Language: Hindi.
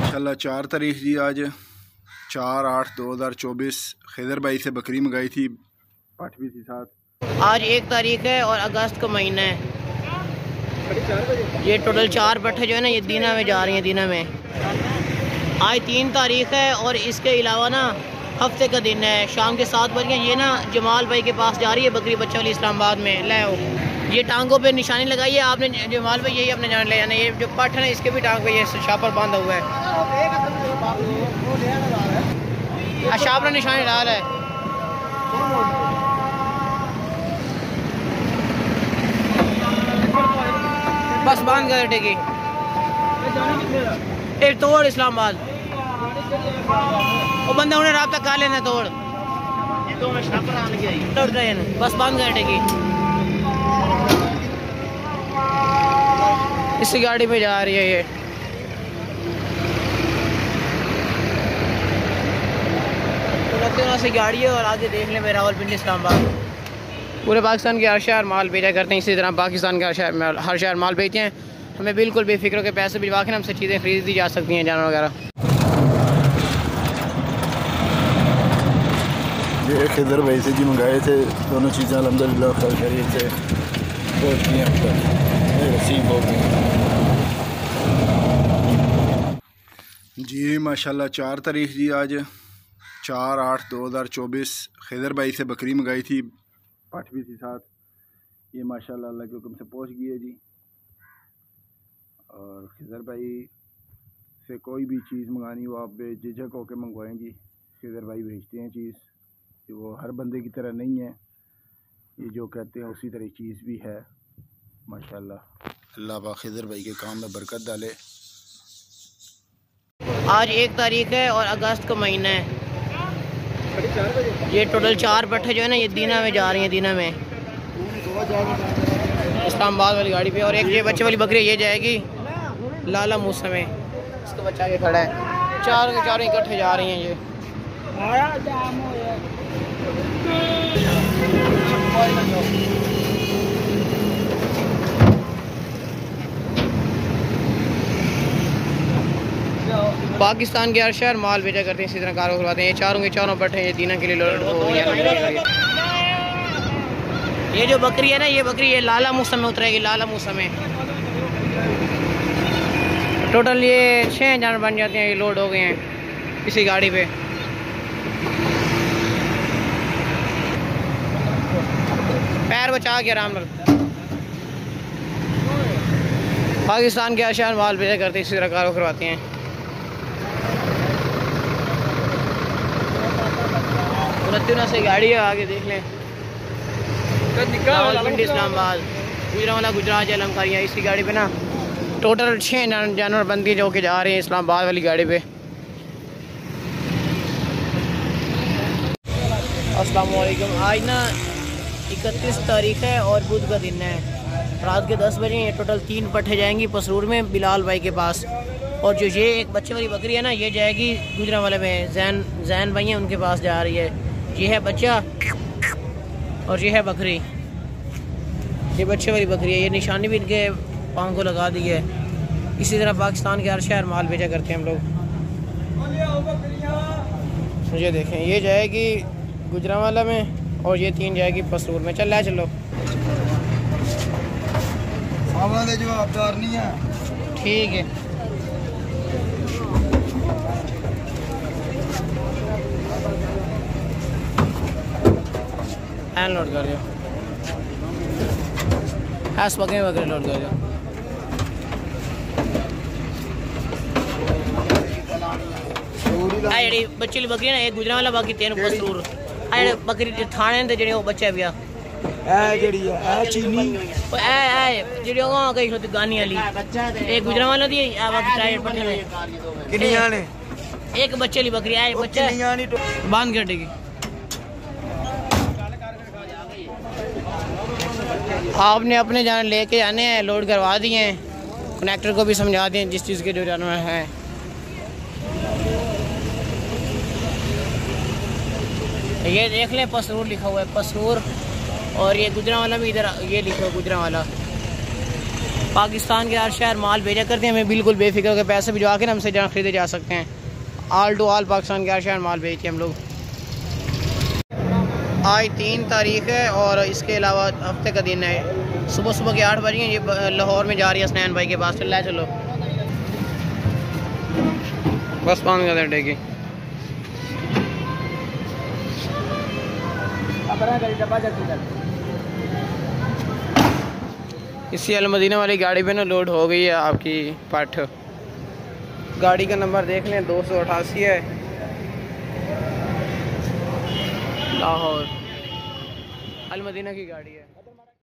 इंशाल्लाह 4 तारीख जी, आज 4/8/2024 खिदर भाई से बकरी मंगाई थी, पाठ भी थी साथ। आज 1 तारीख है और अगस्त का महीना है। ये टोटल 4 पट्ठे जो है ना, ये दीना में जा रही हैं। दीना में आज 3 तारीख है और इसके अलावा ना हफ्ते का दिन है। शाम के 7 बज गए। ये ना जमाल भाई के पास जा रही है बकरी बच्चा वाली, इस्लामाबाद में। ले आओ, ये टांगों पे निशानी लगाई है आपने जमाल भाई, यही अपने जान ले जाना। ये जो पट्ठ है इसके भी टांग पे ये शापर बांधा हुआ है। शापर निशानी डाल है। बस बांध कर हटेगी। एक तोड़ इस्लामाबाद, वो बंदा उन्हें राब्ता कर लेना। तोड़ बस बांध कर हटेगी। इसी गाड़ी में जा रही है ये। तो से गाड़ी है और आगे देख ले मेरा रावलपिंडी इस्लामाबाद। पूरे पाकिस्तान के हर शहर माल भेजा करते हैं। इसी तरह पाकिस्तान के हर शहर माल भेजते हैं। हमें बिल्कुल बेफिक्र के पैसे भिजवा के हमसे चीज़ें खरीदी जा सकती हैं, जानवर वगैरह। ये खिदर भाई से जी मंगाए थे दोनों चीज़ें, अल्हम्दुलिल्लाह खैरियत से पहुँच गई अब तक, रसीद हो गई जी माशाल्लाह। 4 तारीख जी, आज 4/8/2024 खिदर भाई से बकरी मंगाई थी, पाठ भी थी साथ। ये माशाल्लाह अल्लाह के हुक्म से पहुँच गई है जी। और खिदर भाई से कोई भी चीज़ मंगानी हो आप बेझिझक होकर मंगवाएं जी। खिदर भाई भेजते हैं चीज़, कि वो हर बंदे की तरह नहीं है। ये जो कहते हैं उसी तरह चीज़ भी है माशाल्लाह। अल्लाह पाक खिदर भाई के काम में बरकत डाले। आज 1 तारीख है और अगस्त का महीना है। ये टोटल 4 पट्ठे जो है ना, ये दीना में जा रही हैं। दीना में इस्लामाबाद वाली गाड़ी पे। और एक ये बच्चे वाली बकरी ये जाएगी लाला मूसा में। इसका बच्चा ये खड़ा है। चारों के चारों इकट्ठे जा रही हैं ये। पाकिस्तान के हर शहर माल भेजा करते हैं, इसी तरह कारों करवाते हैं। ये चारों के चारों पट्ठे ये दीना के लिए लोड हो गया। ये जो बकरी है ना, ये बकरी ये लाला मूसा में उतरेगी। लाला मूसा में टोटल ये 6 जानवर बन जाते हैं। ये लोड हो गए हैं इसी गाड़ी पे। पैर बचा के आराम कर। पाकिस्तान के हर शहर माल भेजा करते हैं, इसी तरह कारों करवाते हैं। से गाड़ी है, आगे देख लें। रावलपिंडी इस्लामाबाद, गुजरावाला गुजरात अलमकारियाँ। इसी गाड़ी पे ना टोटल 6 जानवर बंदी जो के जा रहे हैं इस्लामाबाद वाली गाड़ी पे। अस्सलाम वालेकुम। आज ना 31 तारीख है और बुध का दिन है। रात के 10 बजे ये टोटल 3 पट्ठे जाएंगी पसरूर में बिलाल भाई के पास। और जो ये एक बच्चे वाली बकरी है ना, ये जाएगी गुजरावाला में। जैन भाई हैं, उनके पास जा रही है। ये है बच्चा और ये है बकरी। ये बच्चे वाली बकरी है। ये निशानी भी इनके पाँव को लगा दी है। इसी तरह पाकिस्तान के हर शहर माल भेजा करते हैं हम लोग। ये देखें, ये जाएगी गुजरावाला में और ये 3 जाएगी पसरूर में। चल चलो, जवाबदार नहीं है। ठीक है, हैंड लोड कर दो। हैस बकरे वगैरह लोड कर दो। जी बच्ची बकरी ना, एक गुजरावाला, बाकी 3 पसरूर। बकरी थाने ते जेह्ड़े ओह् बच्चा पिया गानी वाली एक गुजरावाला दी एक बच्चे वाली बकरी है। बच्चा बांध कर देगी। आपने अपने जान लेके आने हैं, लोड करवा दिए हैं। कनेक्टर को भी समझा दिए जिस चीज़ के जो जानवर हैं। ये देख लें पसरूर लिखा हुआ है, पसरूर। और ये गुजरांवाला भी इधर ये लिखा हुआ गुजरांवाला। पाकिस्तान के हर शहर माल भेजा करते हैं, हमें बिल्कुल बेफिक्र के पैसे भिजवा के हमसे जहाँ खरीदे जा सकते हैं। ऑल टू ऑल पाकिस्तान के हर शहर माल भेजते हैं हम लोग। आज 3 तारीख है और इसके अलावा हफ्ते का दिन है। सुबह सुबह के 8 बजे ये लाहौर में जा रही है हसनैन भाई के पास। चलो बस 5 घंटे की। इसी अल मदीना वाली गाड़ी पे ना लोड हो गई है आपकी पठ। गाड़ी का नंबर देख लें 288 है, लाहौर अल मदीना की गाड़ी है।